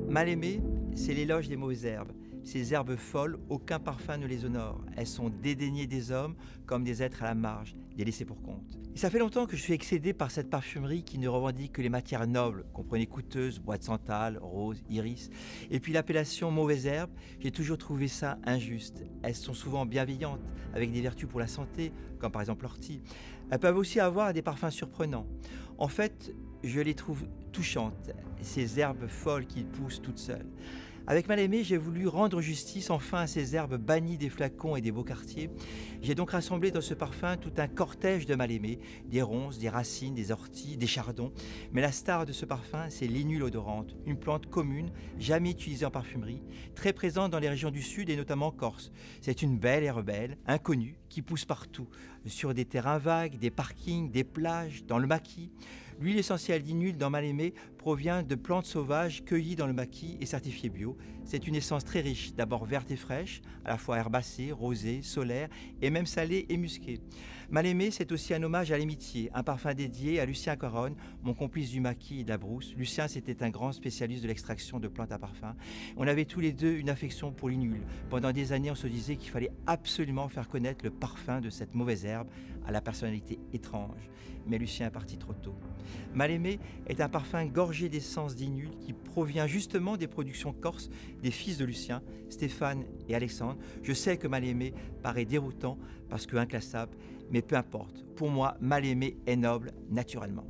Mal aimé, c'est l'éloge des mauvaises herbes. Ces herbes folles, aucun parfum ne les honore. Elles sont dédaignées des hommes comme des êtres à la marge, des laissés pour compte. Et ça fait longtemps que je suis excédé par cette parfumerie qui ne revendique que les matières nobles, comprenez coûteuses, bois de santal, rose, iris. Et puis l'appellation mauvaise herbe, j'ai toujours trouvé ça injuste. Elles sont souvent bienveillantes, avec des vertus pour la santé, comme par exemple l'ortie. Elles peuvent aussi avoir des parfums surprenants. En fait, je les trouve touchantes, ces herbes folles qui poussent toutes seules. Avec Mal-Aimé, j'ai voulu rendre justice enfin à ces herbes bannies des flacons et des beaux quartiers. J'ai donc rassemblé dans ce parfum tout un cortège de Mal-Aimé, des ronces, des racines, des orties, des chardons. Mais la star de ce parfum, c'est l'inule odorante, une plante commune, jamais utilisée en parfumerie, très présente dans les régions du sud et notamment en Corse. C'est une belle herbe inconnue, qui pousse partout, sur des terrains vagues, des parkings, des plages, dans le maquis. L'huile essentielle d'inule dans Mal-Aimé provient de plantes sauvages cueillies dans le maquis et certifiées bio. C'est une essence très riche, d'abord verte et fraîche, à la fois herbacée, rosée, solaire et même salée et musquée. Mal-Aimé, c'est aussi un hommage à l'amitié, un parfum dédié à Lucien Coronne, mon complice du maquis et de la brousse. Lucien, c'était un grand spécialiste de l'extraction de plantes à parfum. On avait tous les deux une affection pour l'inule. Pendant des années, on se disait qu'il fallait absolument faire connaître le parfum de cette mauvaise herbe à la personnalité étrange. Mais Lucien est parti trop tôt. Mal-Aimé est un parfum gorgé d'essence d'inule qui provient justement des productions corses des fils de Lucien, Stéphane et Alexandre. Je sais que Mal-Aimé paraît déroutant parce que inclassable, mais peu importe. Pour moi, Mal-Aimé est noble naturellement.